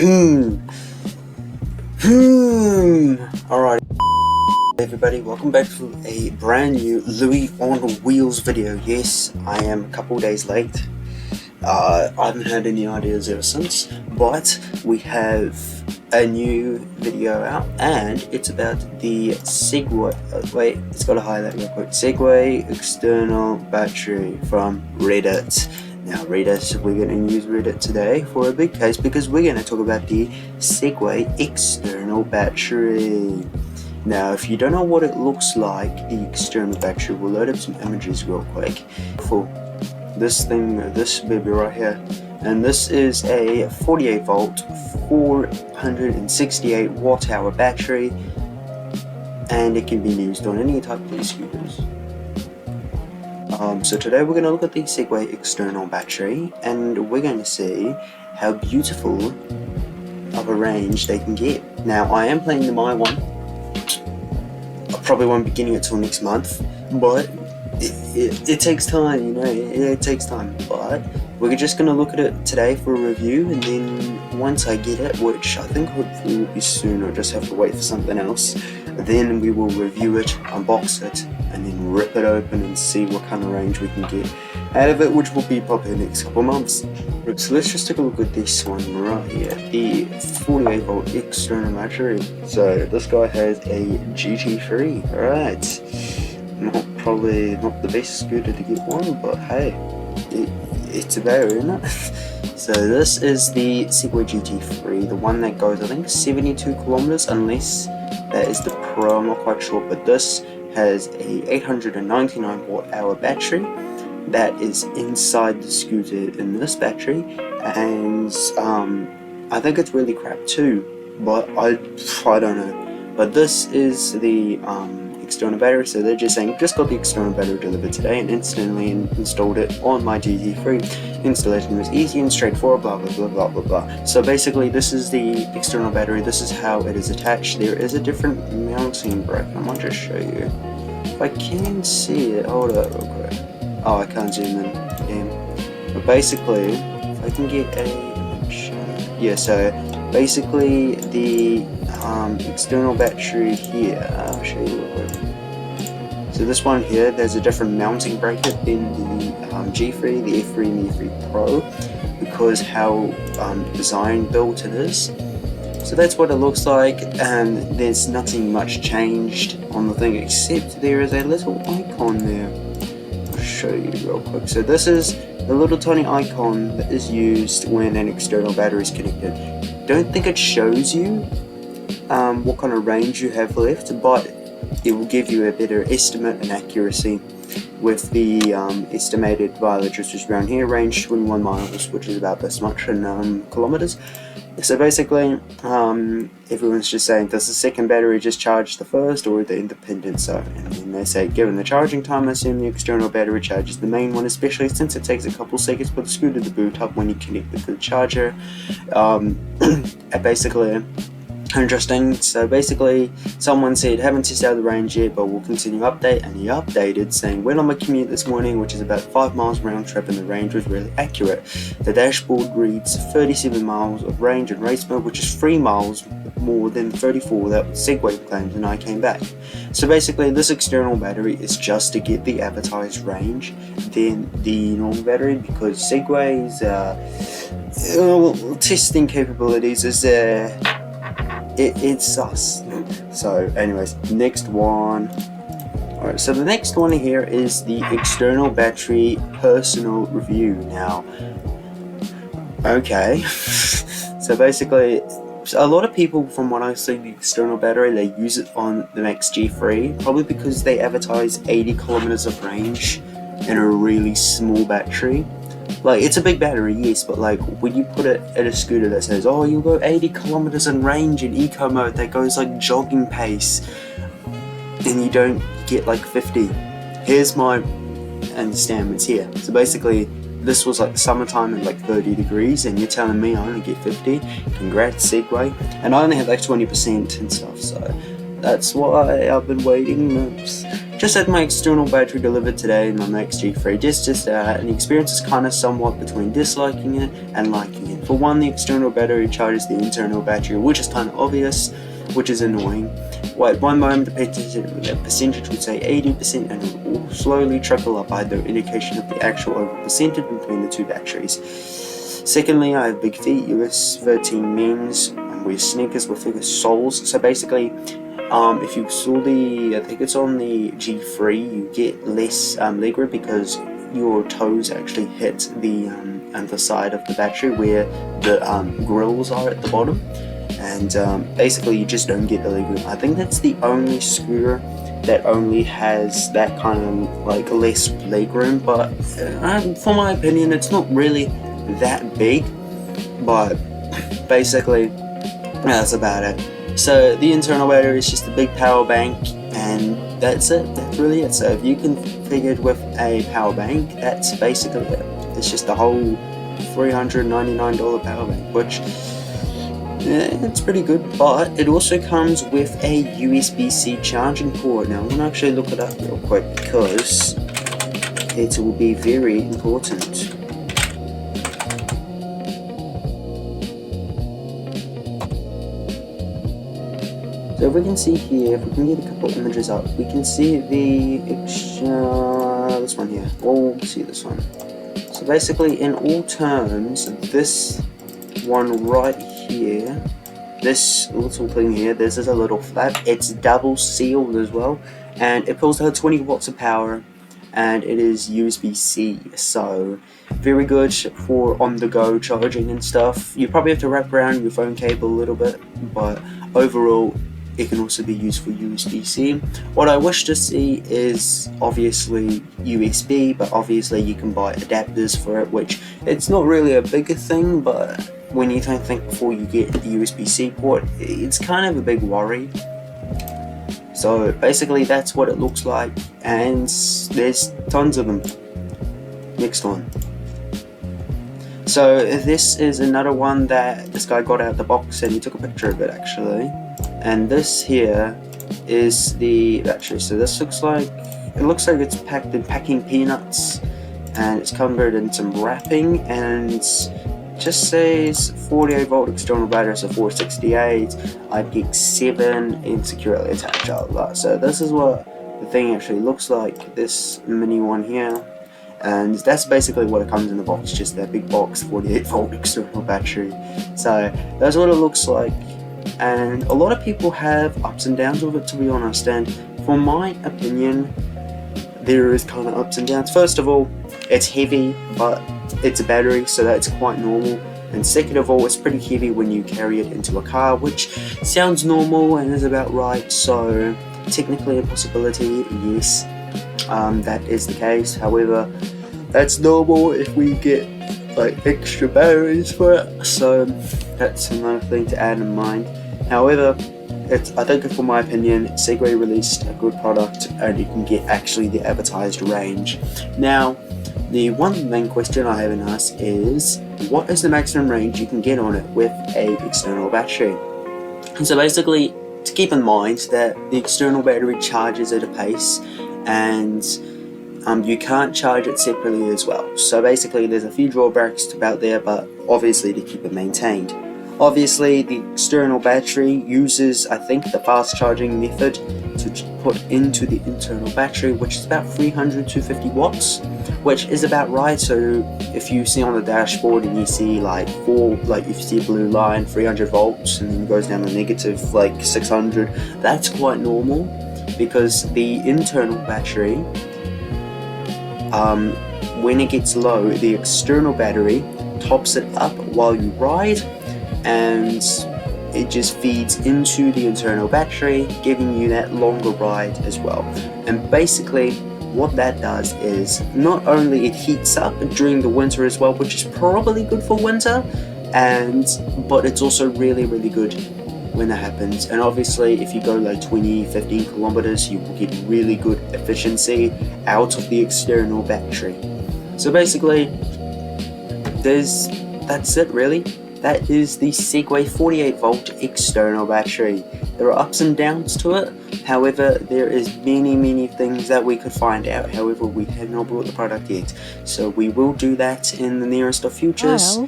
Alright, everybody, welcome back to a brand new Louis on Wheels video. Yes, I am a couple days late. I haven't had any ideas ever since, but we have a new video out, and it's about the Segway. Wait, it's got to highlight real quick. Segway External Battery from Reddit. Now, Reddit, we're going to use Reddit today for a big case because we're going to talk about the Segway External Battery. Now, if you don't know what it looks like, the external battery, we'll load up some images real quick for this thing, this baby right here. And this is a 48 volt, 468 watt hour battery, and it can be used on any type of e-scooters. So today we're going to look at the Segway External Battery, and we're going to see how beautiful of a range they can get. Now, I am playing the My one. I probably won't be getting it till next month, but it takes time, you know, it takes time. But we're just going to look at it today for a review, and then once I get it, which I think hopefully will be soon, or just have to wait for something else, then we will review it, unbox it, and then rip it open and see what kind of range we can get out of it, which will be probably the next couple months. So let's just take a look at this one right here, the 48 volt external battery. So this guy has a GT3, alright. Probably not the best scooter to get one, but hey, it's about, isn't it? So this is the Segway GT3, the one that goes, I think, 72 kilometers, unless that is the Pro, I'm not quite sure, but this has a 899 watt hour battery that is inside the scooter in this battery, and I think it's really crap too, but I don't know. But this is the external battery, so they're just saying, just got the external battery delivered today and instantly installed it on my GT3. Installation was easy and straightforward, blah blah blah blah blah blah. So basically this is the external battery, this is how it is attached. There is a different mounting bracket, I might just show you. If I can see it, hold up real quick. Oh, I can't zoom in. But basically, if I can get a image, yeah, so basically the external battery here, I'll show you real quick. So this one here, there's a different mounting bracket than the G3, the F3 and the F3 Pro, because how design built it is. So that's what it looks like, and there's nothing much changed on the thing except there is a little icon there. I'll show you real quick. So this is the little tiny icon that is used when an external battery is connected. Don't think it shows you what kind of range you have left, but it will give you a better estimate and accuracy with the estimated mileage, which is around here, range 21 miles, which is about this much in kilometers. So basically, everyone's just saying, does the second battery just charge the first, or the independent? So, and then they say, given the charging time, I assume the external battery charges the main one, especially since it takes a couple seconds for the scooter to boot up when you connect it to the charger. Basically, interesting. So basically, someone said, haven't tested out the range yet, but we'll continue update, and he updated saying, went on my commute this morning, which is about 5 miles round trip, and the range was really accurate. The dashboard reads 37 miles of range in race mode, which is 3 miles more than 34 that Segway claimed, and I came back. So basically, this external battery is just to get the advertised range than the normal battery, because Segway's testing capabilities is it's sus. So anyways, next one. Alright, so the next one here is the external battery personal review. Now, okay, so basically, a lot of people, from what I've seen, the external battery, they use it on the Max G3, probably because they advertise 80 kilometers of range in a really small battery. Like, it's a big battery, yes, but like, when you put it at a scooter that says, oh, you'll go 80 kilometers in range in eco mode, that goes like jogging pace, and you don't get like 50. Here's my understandings here. So basically, this was like summertime and like 30 degrees, and you're telling me I only get 50? Congrats, Segway. And I only have like 20% and stuff, so that's why I've been waiting. Just had my external battery delivered today in my Max G3, and the experience is kind of somewhat between disliking it and liking it. For one, the external battery charges the internal battery, which is kind of obvious, which is annoying. At one moment the percentage would say 80% and it will slowly trickle up, either indication of the actual over percentage between the two batteries. Secondly, I have big feet, US 13 men's, and wear sneakers with bigger soles. So basically, if you saw I think it's on the G3, you get less legroom because your toes actually hit the underside of the battery where the grills are at the bottom, and basically you just don't get the legroom. I think that's the only scooter that only has that kind of like less legroom, but for my opinion it's not really that big, but basically that's about it. So the internal battery is just a big power bank, and that's it. That's really it. So if you can configure it with a power bank, that's basically it. It's just a whole $399 power bank, which it's pretty good. But it also comes with a USB-C charging port. Now I'm gonna actually look it up real quick because it will be very important. So if we can see here, if we can get a couple images up, we can see this one here. We'll see this one. So basically, in all terms, this one right here, this little thing here, this is a little flap. It's double sealed as well, and it pulls out 20 watts of power, and it is USB-C. So very good for on-the-go charging and stuff. You probably have to wrap around your phone cable a little bit, but overall it can also be used for USB-C. What I wish to see is obviously USB, but obviously you can buy adapters for it, which it's not really a bigger thing, but when you don't think before you get the USB-C port, it's kind of a big worry. So basically that's what it looks like, and there's tons of them. Next one. So this is another one that this guy got out of the box, and he took a picture of it actually. And this here is the battery. So this looks like it's packed in packing peanuts, and it's covered in some wrapping, and just says 48 volt external battery, so 468 IP7 insecurely attached. So this is what the thing actually looks like, this mini one here. And that's basically what it comes in the box, just that big box 48 volt external battery. So that's what it looks like, and a lot of people have ups and downs with it, to be honest, and for my opinion there is kind of ups and downs. First of all, it's heavy, but it's a battery, so that's quite normal, and second of all, it's pretty heavy when you carry it into a car, which sounds normal and is about right. So technically a possibility, yes, that is the case. However, that's normal if we get like extra batteries for it, so that's another thing to add in mind. However, I think for my opinion, Segway released a good product, and you can get actually the advertised range. Now, the one main question I haven't asked is, what is the maximum range you can get on it with a external battery? And so basically, to keep in mind that the external battery charges at a pace, and you can't charge it separately as well. So basically there's a few drawbacks about there, but obviously to keep it maintained. Obviously the external battery uses, I think, the fast charging method to put into the internal battery, which is about 300-250 watts, which is about right. So if you see on the dashboard and you see if you see a blue line, 300 volts, and then it goes down to negative 600, that's quite normal, because the internal battery, when it gets low, the external battery tops it up while you ride, and it just feeds into the internal battery, giving you that longer ride as well. And basically what that does is, not only it heats up during the winter as well, which is probably good for winter, but it's also really good when that happens. And obviously if you go 20-15 kilometers, you will get really good efficiency out of the external battery. So basically that's it really. That is the Segway 48 volt external battery. There are ups and downs to it, however there is many things that we could find out. However, we have not brought the product yet, so we will do that in the nearest of futures.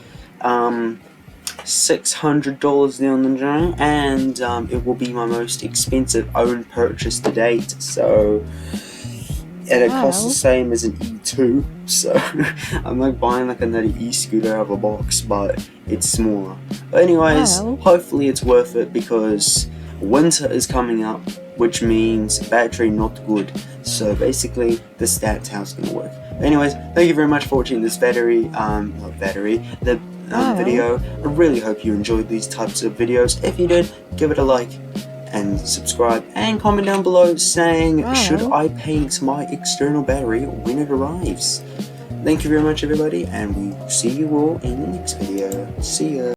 $600 down the drain, and it will be my most expensive own purchase to date. So, and it costs the same as an E2. So I'm like buying like another e-scooter out of a box, but it's smaller. But anyways, hopefully it's worth it because winter is coming up, which means battery not good. So basically, that's how it's gonna work. Anyways, thank you very much for watching this video. I really hope you enjoyed these types of videos. If you did, give it a like and subscribe and comment down below saying should I paint my external battery when it arrives. Thank you very much everybody, and we will see you all in the next video. See ya.